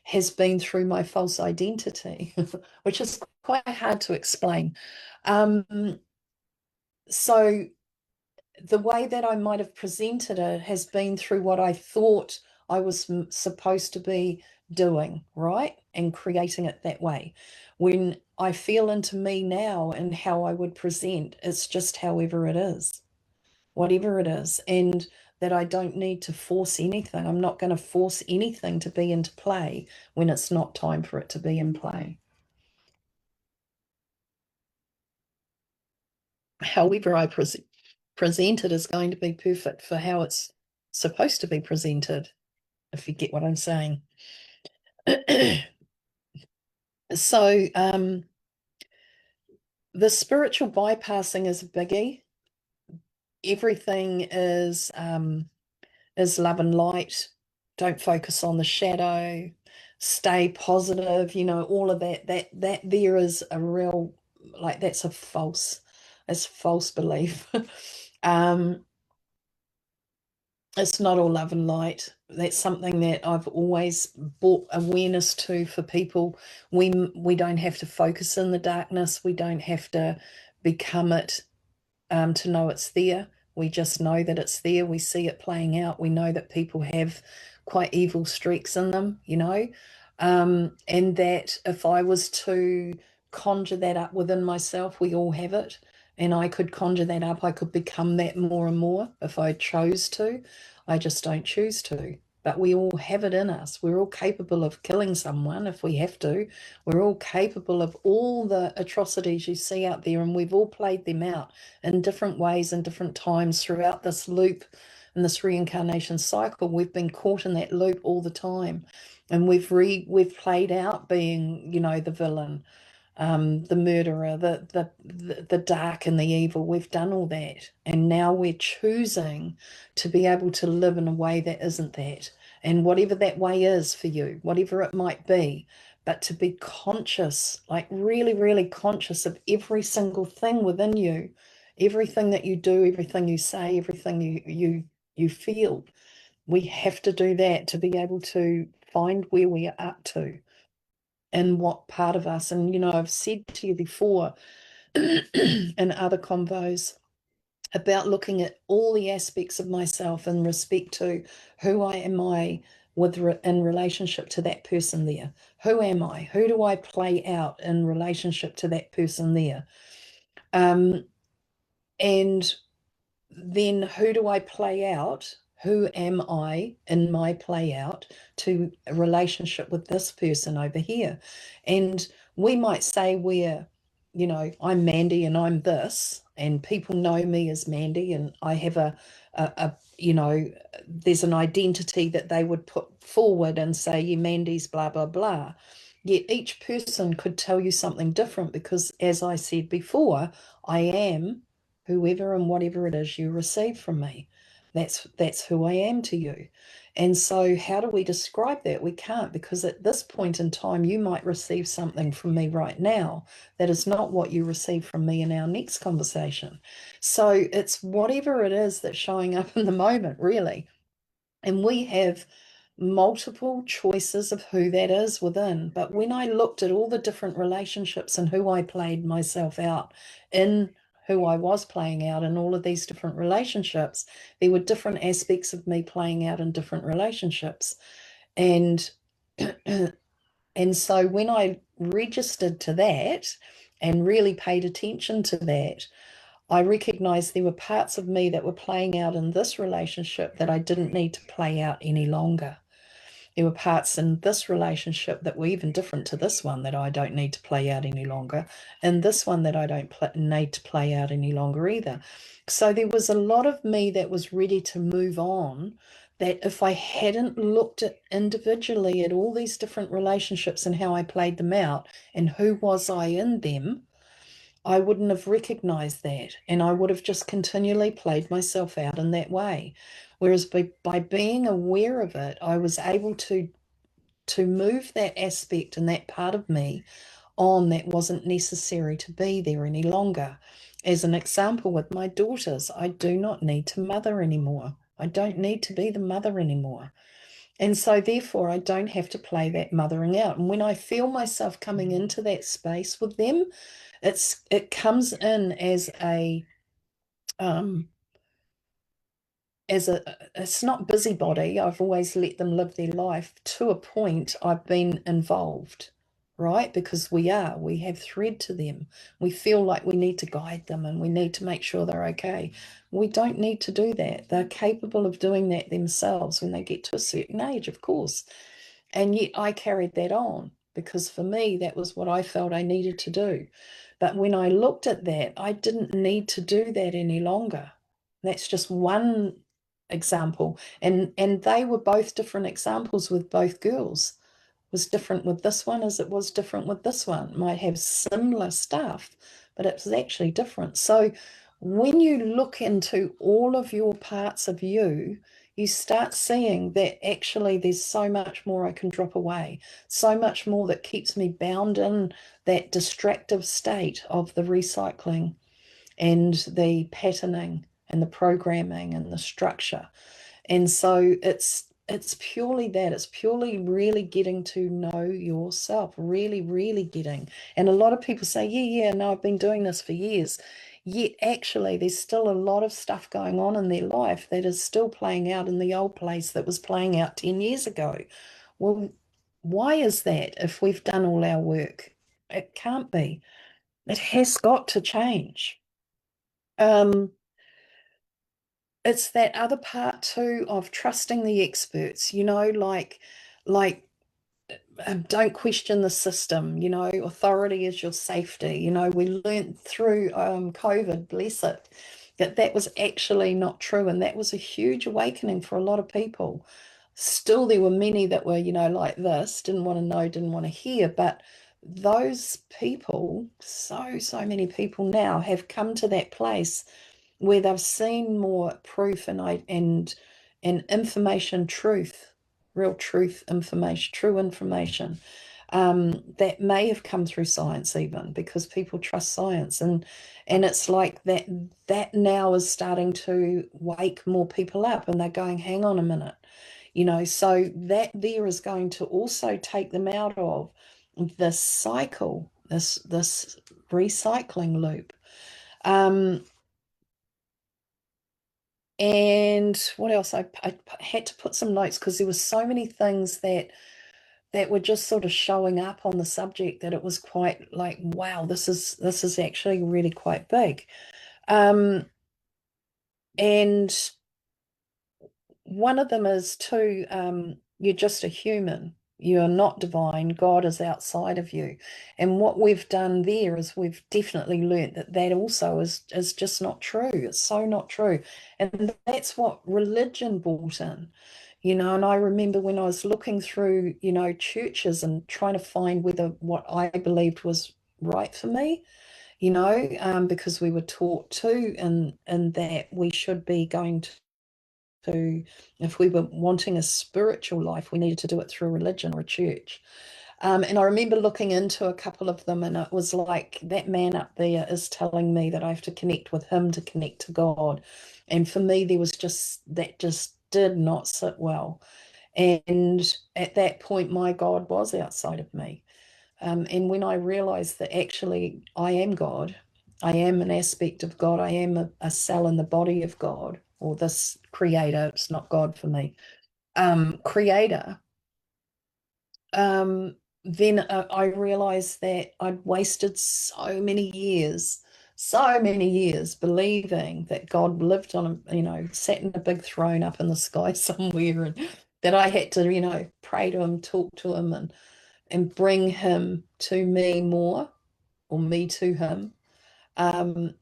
has been through my false identity, which is quite hard to explain. Um, so the way that I might have presented it has been through what I thought I was supposed to be doing, right? And creating it that way. When I feel into me now and how I would present, it's just however it is, whatever it is. And that I don't need to force anything. I'm not going to force anything to be into play when it's not time for it to be in play. However, present it is going to be perfect for how it's supposed to be presented, if you get what I'm saying. So, the spiritual bypassing is a biggie. Everything is love and light. Don't focus on the shadow. Stay positive. You know, all of that. That there is a real, like, that's a false belief. um, it's not all love and light. That's something that I've always brought awareness to for people. We don't have to focus in the darkness. We don't have to become it to know it's there. We just know that it's there. We see it playing out. We know that people have quite evil streaks in them, you know. And that if I was to conjure that up within myself, we all have it. And I could conjure that up. I could become that more and more if I chose to. I just don't choose to. But we all have it in us. We're all capable of killing someone if we have to. We're all capable of all the atrocities you see out there, and we've all played them out in different ways and different times throughout this loop and this reincarnation cycle. We've been caught in that loop all the time, and we've played out being, you know, the villain, the murderer, the dark and the evil. We've done all that, and now we're choosing to be able to live in a way that isn't that, and whatever that way is for you, whatever it might be. But to be conscious, like really, really conscious of every single thing within you, everything that you do, everything you say, everything you feel. We have to do that to be able to find where we are up to and what part of us. And, you know, I've said to you before in other convos about looking at all the aspects of myself in respect to who I am I in relationship to that person there. Who am I? Who do I play out in relationship to that person there? Um, and then who do I play out? Who am I in my play out to a relationship with this person over here? And we might say we're, you know, I'm Mandy and I'm this, and people know me as Mandy, and I have you know, there's an identity that they would put forward and say, you Mandy's blah, blah, blah. Yet each person could tell you something different because, as I said before, I am whoever and whatever it is you receive from me. That's who I am to you. And so how do we describe that? We can't, because at this point in time you might receive something from me right now that is not what you receive from me in our next conversation. So it's whatever it is that's showing up in the moment, really. And we have multiple choices of who that is within. But when I looked at all the different relationships and who I played myself out in, who I was playing out in all of these different relationships, there were different aspects of me playing out in different relationships. And and so when I registered to that and really paid attention to that, I recognized there were parts of me that were playing out in this relationship that I didn't need to play out any longer. There were parts in this relationship that were even different to this one that I don't need to play out any longer, and this one that I don't need to play out any longer either. So there was a lot of me that was ready to move on. That if I hadn't looked at individually at all these different relationships and how I played them out and who was I in them, I wouldn't have recognized that. And I would have just continually played myself out in that way. Whereas by being aware of it, I was able to move that aspect and that part of me on that wasn't necessary to be there any longer. As an example, with my daughters, I do not need to mother anymore. I don't need to be the mother anymore. And so therefore I don't have to play that mothering out. And when I feel myself coming into that space with them, it comes in um as a it's not busybody. I've always let them live their life. To a point I've been involved, right? Because we have thread to them. We feel like we need to guide them and we need to make sure they're okay. We don't need to do that. They're capable of doing that themselves when they get to a certain age, of course. And yet I carried that on because for me, that was what I felt I needed to do. But when I looked at that, I didn't need to do that any longer. That's just one example. And they were both different examples with both girls. Was different with this one as it was different with this one. Might have similar stuff, but it was actually different. So when you look into all of your parts of you, you start seeing that actually there's so much more I can drop away, so much more that keeps me bound in that distractive state of the recycling and the patterning and the programming and the structure. And so it's purely that. It's purely really getting to know yourself, really, really getting. And a lot of people say, yeah, no, I've been doing this for years. Yet actually, there's still a lot of stuff going on in their life that is still playing out in the old place that was playing out 10 years ago. Well, why is that if we've done all our work? It can't be. It has got to change. Um, it's that other part too of trusting the experts, like don't question the system, authority is your safety. We learned through COVID, bless it, that that was actually not true. And that was a huge awakening for a lot of people. Still, there were many that were, like this, didn't want to know, didn't want to hear. But those people, so many people now have come to that place where they've seen more proof and information truth, real truth information, true information that may have come through science even because people trust science and it's like that now is starting to wake more people up and they're going, hang on a minute, so that there is going to also take them out of this cycle, this recycling loop. Um, And what else? I had to put some notes because there were so many things that were just sort of showing up on the subject that it was quite like, wow, this is actually really quite big. Um, and one of them is too, you're just a human. You're not divine. God is outside of you. And what we've done there is we've definitely learnt that that also is just not true. It's so not true. And that's what religion brought in, and I remember when I was looking through, churches and trying to find whether what I believed was right for me, because we were taught to, and that we should be going to, if we were wanting a spiritual life, we needed to do it through a religion or a church. And I remember looking into a couple of them, and it was like that man up there is telling me that I have to connect with him to connect to God. And for me, there was just did not sit well. And at that point, my God was outside of me. And when I realized that actually I am God, I am an aspect of God, I am a cell in the body of God, or this creator, it's not God for me, creator, um, then I realized that I'd wasted so many years believing that God lived on sat in a big throne up in the sky somewhere, and that I had to, pray to him, talk to him, and bring him to me more, or me to him.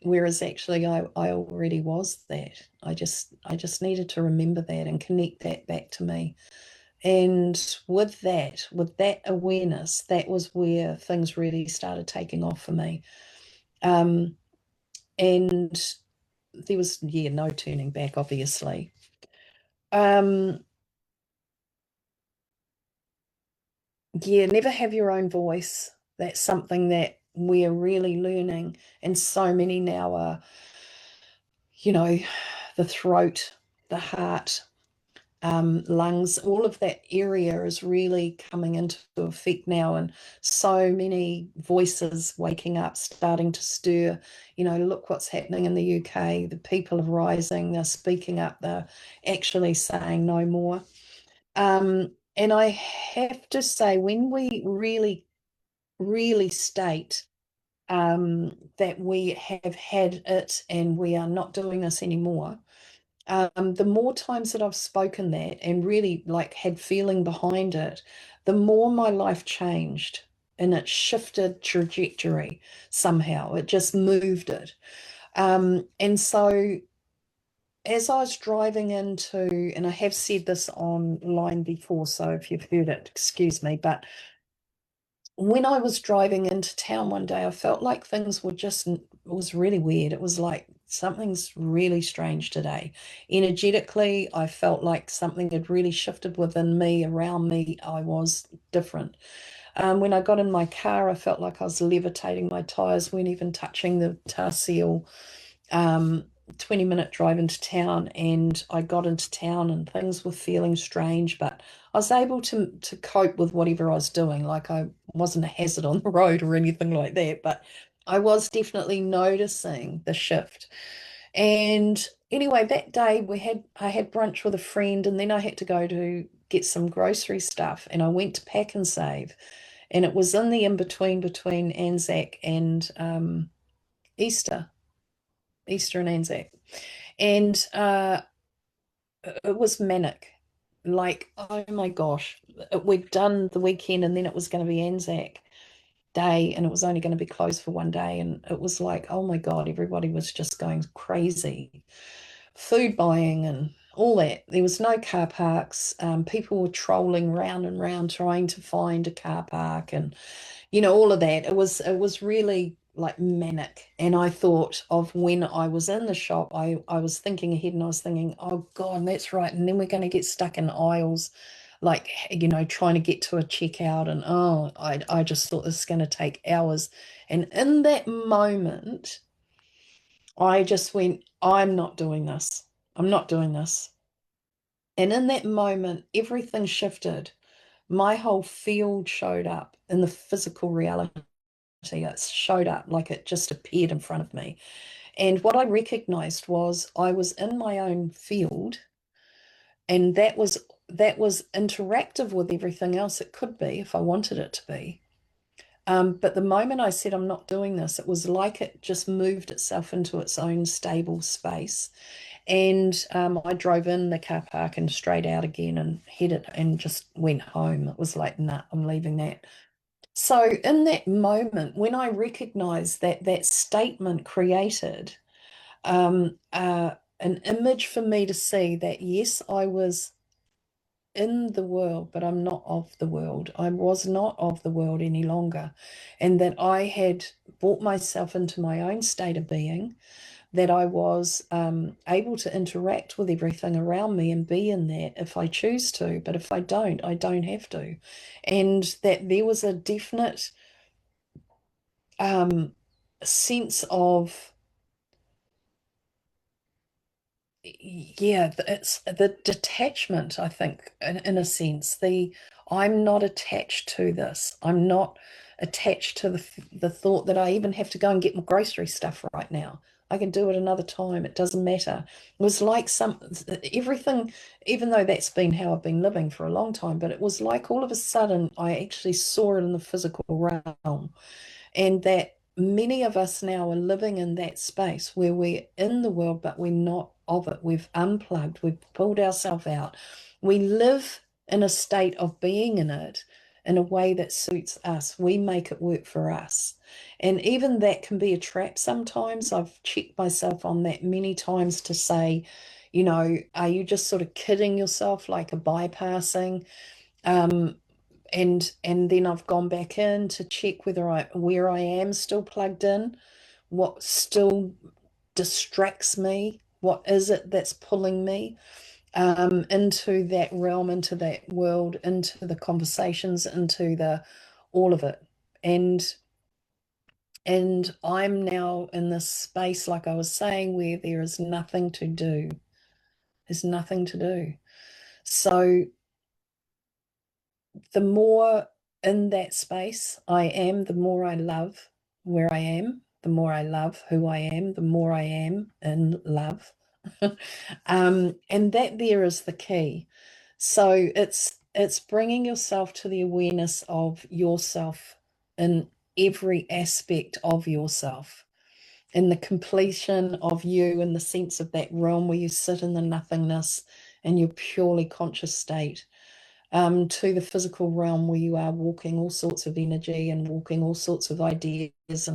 Whereas actually I already was that. I just needed to remember that and connect that back to me. And with that awareness, that was where things really started taking off for me. Um, and there was, yeah, no turning back, obviously. Um, yeah, never have your own voice. That's something that we're really learning. And so many now are, you know, the throat, the heart, lungs, all of that area is really coming into effect now. And so many voices waking up, starting to stir. Look what's happening in the UK. The people are rising, they're speaking up, they're actually saying no more. And I have to say, when we really, really state that we have had it and we are not doing this anymore, the more times that I've spoken that and really like had feeling behind it, the more my life changed and it shifted trajectory somehow. It just moved it. And so as I was driving into, and I have said this online before, so if you've heard it, excuse me, but when I was driving into town one day, I felt like things were just, it was really weird. It was like something's really strange today. Energetically, I felt like something had really shifted within me, around me. I was different. When I got in my car, I felt like I was levitating. My tires weren't even touching the tar seal. 20-minute drive into town, and I got into town and things were feeling strange, but I was able to cope with whatever I was doing. Like I wasn't a hazard on the road or anything like that, but I was definitely noticing the shift. And anyway, that day I had brunch with a friend, and then I had to go to get some grocery stuff, and I went to Pack and Save, and it was in the in between Anzac and Easter. Easter and Anzac. And it was manic. Like, oh my gosh, we'd done the weekend and then it was going to be Anzac Day and it was only going to be closed for one day. And it was like, oh my God, everybody was just going crazy. Food buying and all that. There was no car parks. People were trolling round and round trying to find a car park, and all of that. It was really like manic. And I thought of when I was in the shop, I was thinking ahead and I was thinking, oh God, that's right. And then we're going to get stuck in aisles, like, trying to get to a checkout. And I just thought this is going to take hours. And in that moment, I just went, I'm not doing this. I'm not doing this. And in that moment, everything shifted. My whole field showed up in the physical reality. It showed up like it just appeared in front of me. And what I recognized was I was in my own field, and that was interactive with everything else it could be if I wanted it to be. But the moment I said I'm not doing this, it was like it just moved itself into its own stable space. And I drove in the car park and straight out again and headed and just went home. It was like, nah, I'm leaving that. So in that moment, when I recognized that that statement created an image for me to see that, yes, I was in the world, but I'm not of the world. I was not of the world any longer. And that I had brought myself into my own state of being, that I was able to interact with everything around me and be in that if I choose to. But if I don't have to. And that there was a definite sense of, yeah, it's the detachment, I think, in a sense. I'm not attached to this. I'm not attached to the thought that I even have to go and get my grocery stuff right now. I can do it another time. It doesn't matter. It was like everything, even though that's been how I've been living for a long time, but it was like all of a sudden I actually saw it in the physical realm. And that many of us now are living in that space where we're in the world, but we're not of it. We've unplugged, we've pulled ourselves out. We live in a state of being in it in a way that suits us. We make it work for us. And even that can be a trap sometimes. I've checked myself on that many times to say, are you just sort of kidding yourself, like a bypassing? Um, and then I've gone back in to check where I am still plugged in, what still distracts me, what is it that's pulling me into that realm, into that world, into the conversations, into the all of it. And I'm now in this space, like I was saying, where there is nothing to do. There's nothing to do. So the more in that space I am, the more I love where I am, the more I love who I am, the more I am in love. And that there is the key. So it's bringing yourself to the awareness of yourself in every aspect of yourself, in the completion of you, in the sense of that realm where you sit in the nothingness and your purely conscious state, to the physical realm where you are walking all sorts of energy and walking all sorts of ideas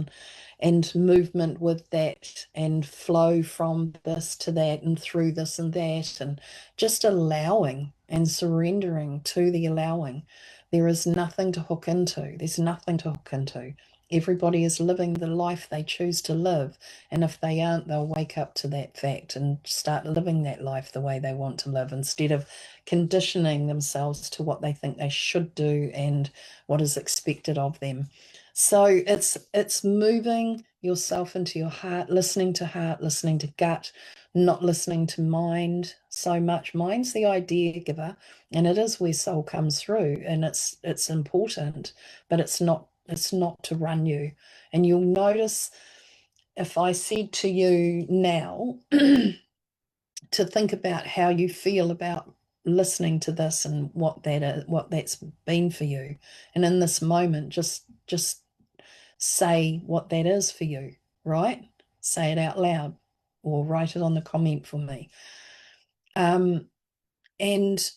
and movement with that, and flow from this to that and through this and that, and just allowing and surrendering to the allowing. There is nothing to hook into. There's nothing to hook into. Everybody is living the life they choose to live. And if they aren't, they'll wake up to that fact and start living that life the way they want to live, instead of conditioning themselves to what they think they should do and what is expected of them. So it's moving yourself into your heart, listening to gut, not listening to mind so much. Mind's the idea giver, and it is where soul comes through, and it's important, but it's not to run you. And you'll notice, if I said to you now to think about how you feel about listening to this and what that is, what that's been for you, and in this moment, just say what that is for you, right? Say it out loud or write it on the comment for me. And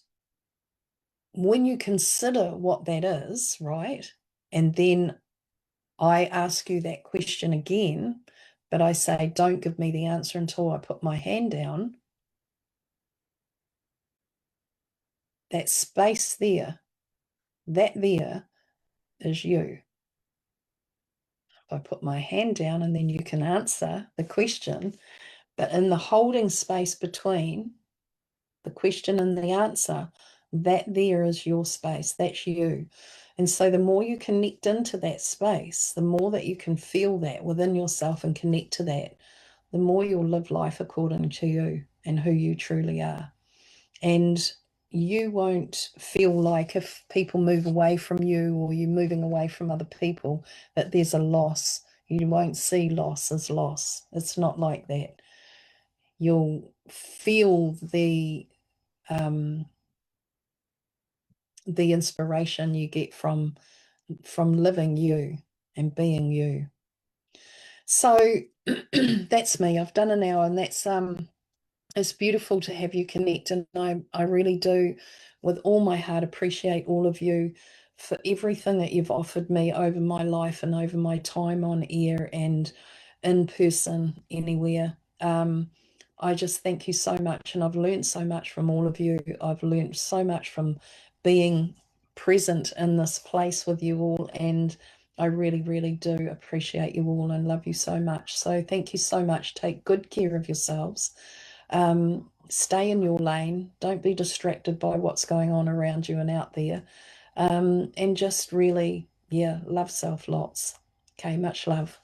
when you consider what that is, right, and then I ask you that question again, but I say, don't give me the answer until I put my hand down. That space there, that there is you. If I put my hand down, and then you can answer the question, but in the holding space between the question and the answer, that there is your space, that's you. And so the more you connect into that space, the more that you can feel that within yourself and connect to that, the more you'll live life according to you and who you truly are. And you won't feel like, if people move away from you or you moving away from other people, that there's a loss. You won't see loss as loss. It's not like that. You'll feel um, the inspiration you get from living you and being you. So that's me. I've done an hour, and that's it's beautiful to have you connect. And I really do, with all my heart, appreciate all of you for everything that you've offered me over my life and over my time on air and in person anywhere. I just thank you so much. And I've learned so much from all of you. I've learned so much from being present in this place with you all. And I really, really do appreciate you all and love you so much. So thank you so much. Take good care of yourselves. Stay in your lane. Don't be distracted by what's going on around you and out there. And just really, yeah, love self lots. Okay, much love.